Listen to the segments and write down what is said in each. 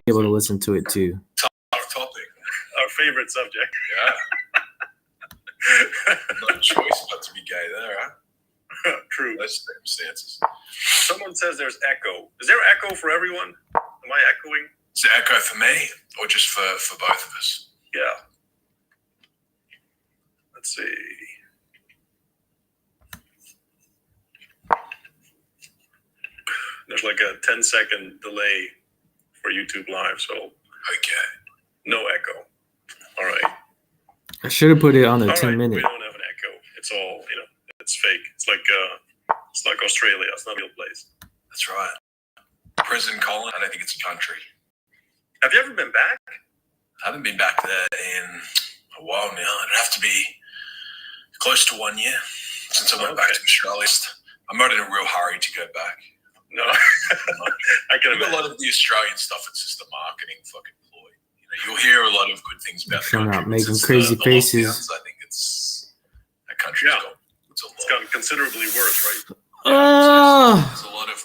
able to listen to it too. Tough topic. Our favorite subject. Yeah. No choice but to be gay there, huh? True. Those circumstances. Someone says there's echo. Is there echo for everyone? Am I echoing? Is it echo for me or just for both of us? Yeah. Let's see. There's like a 10-second delay for YouTube Live, so Okay. no echo. All right. I should have put it on the All 10-minute. We don't have an echo. It's all, it's fake. It's like Australia. It's not a real place. That's right. Prison colony. I don't think it's a country. Have you ever been back? I haven't been back there in a while now. It'd have to be close to 1 year since I went back to Australia. I'm not in a real hurry to go back. No, I can imagine. A lot of the Australian stuff, it's just a marketing fucking ploy. You'll hear a lot of good things about the country. Not making crazy faces. I think that country's gone. It's gotten considerably worse, right? There's a lot of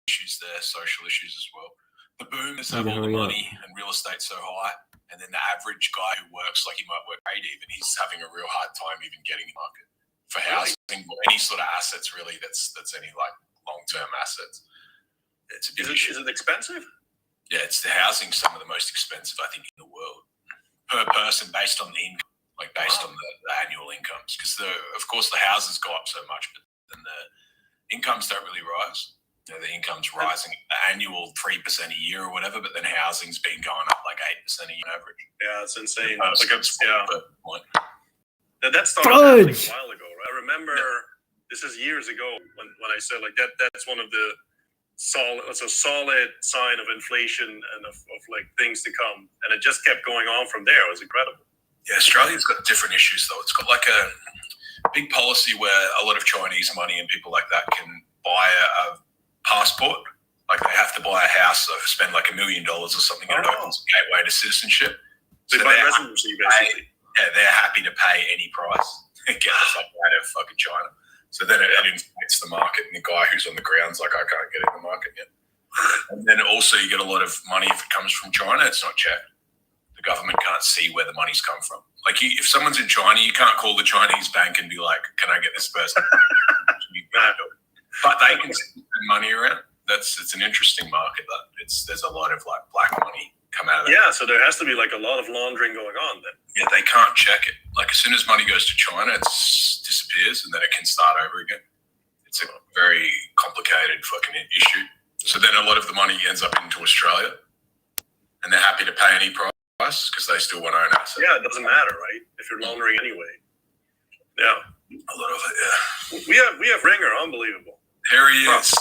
issues there, social issues as well. The boomers have all the money and real estate's so high, and then the average guy who works, he might work 8 even, he's having a real hard time even getting a market for housing or any sort of assets really that's any long-term assets. It's a big issue. Is it expensive? Yeah, it's the housing, some of the most expensive I think in the world per person based on the income, based on the annual incomes, because of course the houses go up so much, but then the incomes don't really rise. The income's rising annual 3% a year or whatever, but then housing's been going up 8% a year on average. Yeah, it's insane. That started happening a while ago, right? I remember this is years ago when I said that's one of the it's a solid sign of inflation and of things to come, and it just kept going on from there. It was incredible. Yeah, Australia's got different issues though. It's got a big policy where a lot of Chinese money and people like that can buy a passport. They have to buy a house or spend $1 million or something, and it opens a gateway to citizenship. So they buy residency, basically. Yeah, they're happy to pay any price and get us out of fucking China. So then it inflates the market, and the guy who's on the ground's I can't get in the market yet. And then also you get a lot of money if it comes from China, it's not checked. The government can't see where the money's come from. If someone's in China, you can't call the Chinese bank and be like, can I get this person? But they can send money around. It's an interesting market. There's a lot of black money come out of that. Yeah, so there has to be a lot of laundering going on then. Yeah, they can't check it. As soon as money goes to China, it disappears and then it can start over again. It's a very complicated fucking issue. So then a lot of the money ends up into Australia, and they're happy to pay any price because they still want to own assets. Yeah, it doesn't matter, right? If you're laundering anyway. Yeah. A lot of it, yeah. We have Ringer, unbelievable. Here he is,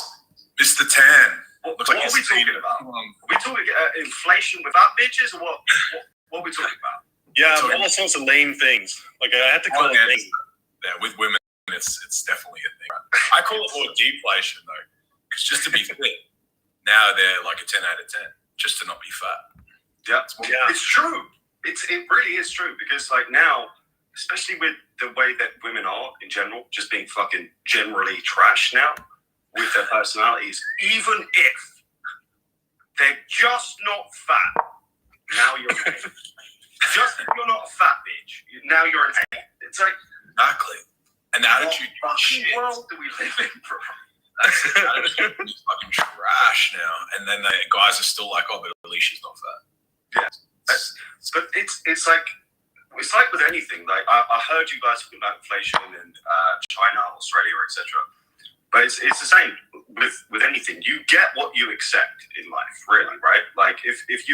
Mr. Tan. What are we talking about? Are we talking inflation without bitches, or what are we talking about? Yeah, all sorts of lame things. I had to call it lame. Yeah, with women, it's definitely a thing. I call it more deflation though, because just to be fit, now they're a 10 out of 10, just to not be fat. Yeah, it's true. It really is true, because now, especially with the way that women are in general, just being fucking generally trash now with their personalities, even if they're just not fat, now you're an 8. Just if you're not a fat bitch, now you're an 8. It's exactly. And the attitude, what fucking world do we live in, bro? That's fucking trash now. And then the guys are still but at least she's not fat. Yeah. But it's like with anything. I heard you guys talking about inflation in China, Australia, etc. But it's the same with anything. You get what you accept in life, really, right? If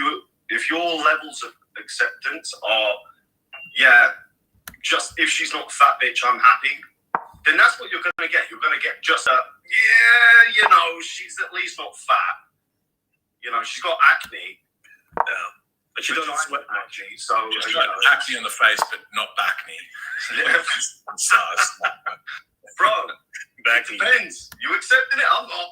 your levels of acceptance are, just if she's not a fat bitch, I'm happy, then that's what you're gonna get. You're gonna get just she's at least not fat. She's got acne. But she doesn't sweat much. So just acne on the face, but not backney. Bro, it depends. You accepting it? I'm not.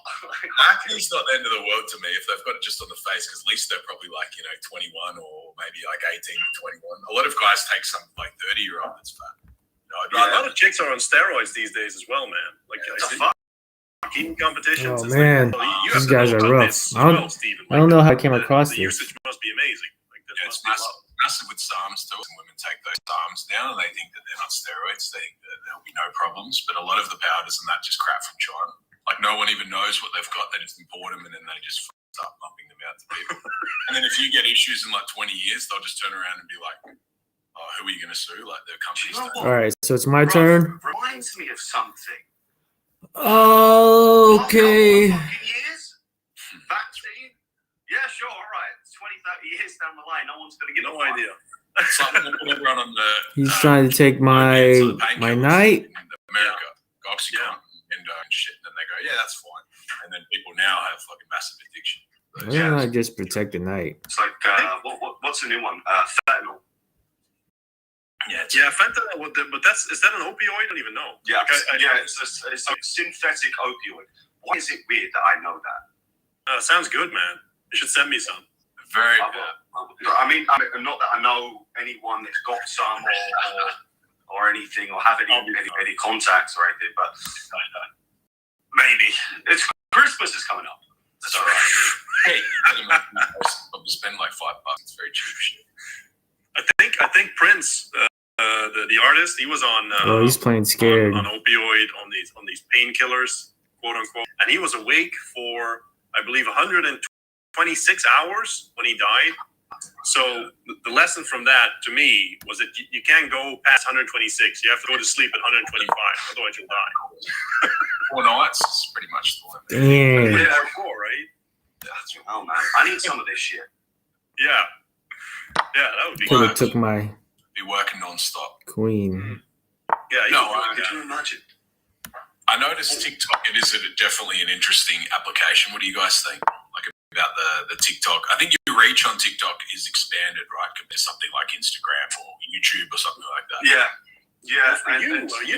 Acne's not the end of the world to me if they've got it just on the face, because at least they're probably 21 or maybe 18 to 21. A lot of guys take some 30-year-old that's fat. A lot of chicks are on steroids these days as well, man. eating competitions. Oh, it's man. like, you These have to guys know are about rough. this as I don't- well, Stephen. I don't know how I came the- across the this. usage must be amazing. Like, there Yeah, must it's be a massive, lot. massive with SARMs too. And women take those SARMs down and they think that they're not steroids. They think that there'll be no problems. But a lot of the powders and that just crap from China. Like no one even knows what they've got. They just import them and then they just start pumping them out to people. And then if you get issues in like 20 years, they'll just turn around and be like, "Oh, who are you going to sue?" Like their companies. You know don't. All right, so it's my Bro, turn. reminds me of something. Okay. Last couple of fucking years? Vaccine? Yeah, sure, all right. 20, 30 years down the line, no one's going to get No idea. It's like when they put everyone on the. He's trying to take my night. In America, Oxycontin and shit, and then they go, "Yeah, that's fine." And then people now have fucking massive addiction. Why don't I just protect the night? It's like, what's the new one? Fentanyl. Yeah, fentanyl. But is that an opioid? I don't even know. Yeah, Like, it's a synthetic opioid. Why is it weird that I know that? sounds good, man. You should send me some. Very I bad. will. I mean, not that I know anyone that's got some or anything or have any contacts or anything, but maybe it's Christmas is coming up. That's right. Hey, it doesn't matter. Probably spend like $5. It's very cheap shit. I think Prince, the artist, he was on. Oh, he's playing scared. On opioid, on these painkillers, quote unquote, and he was awake for, I believe, 126 hours when he died. So the lesson from that to me was that you can't go past 126. You have to go to sleep at 125, otherwise you'll die. 4 nights is pretty much the limit. Damn. Yeah, four, right? That's oh man, I need some of this shit. Yeah, that would be Could good. have took my Be working non-stop. queen. Yeah, Could you imagine? I noticed TikTok. It is definitely an interesting application. What do you guys think? Like about the TikTok? I think your reach on TikTok is expanded, right, compared to something like Instagram or YouTube or something like that. Yeah. You're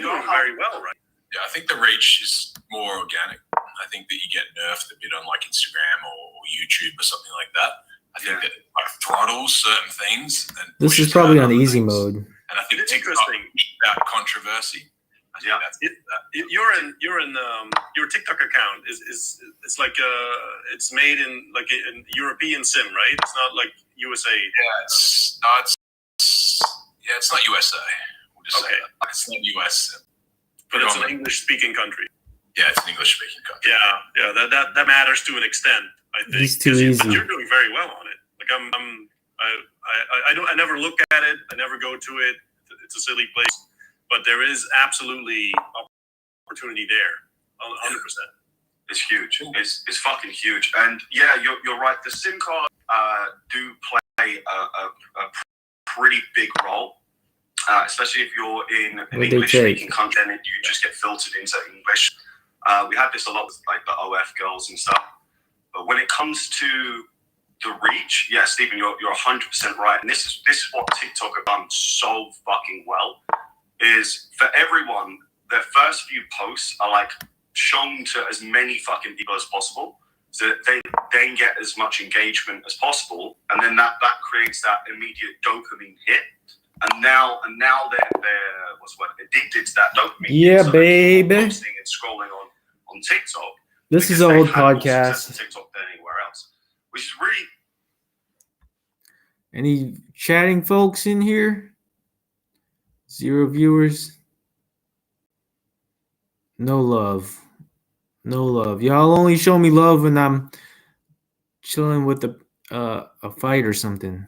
doing very well, right? Yeah, I think the reach is more organic. I think that you get nerfed a bit on like Instagram or YouTube or something like that. I think that like throttles certain things. And This is pushes probably out on other easy things. mode. And I think It's TikTok interesting. about controversy. I think that's Your TikTok account is it's like it's made in like an European sim, right? It's not like USA. Yeah, it's not USA. We'll just say that. It's not US. But it's an English-speaking country. Yeah, it's an English-speaking country. Yeah, that matters to an extent. I think. He's too 'Cause easy. But you're doing very well on it. Like I never look at it. I never go to it. It's a silly place, but there is absolutely opportunity there, 100%. It's huge. It's fucking huge. And yeah, you're right. The SIM card do play a pretty big role, especially if you're in an English-speaking country and you just get filtered into English. We have this a lot with like the OF girls and stuff. But when it comes to the reach, yeah, Stephen, you're 100% right. And this is what TikTok have done so fucking well. Is for everyone, their first few posts are like shown to as many fucking people as possible, so that they then get as much engagement as possible, and then that creates that immediate dopamine hit. And now they're what's the word, addicted to that dopamine. Yeah, so baby. posting and scrolling on TikTok. This is because an they've old had more success podcast. on TikTok than anywhere else, which is really. Any chatting folks in here? 0 viewers. No love. No love. Y'all only show me love when I'm chilling with a fight or something.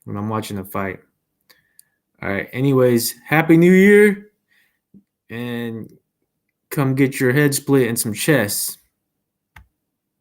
When I'm watching a fight. All right. Anyways, Happy New Year. And come get your head split and some chess.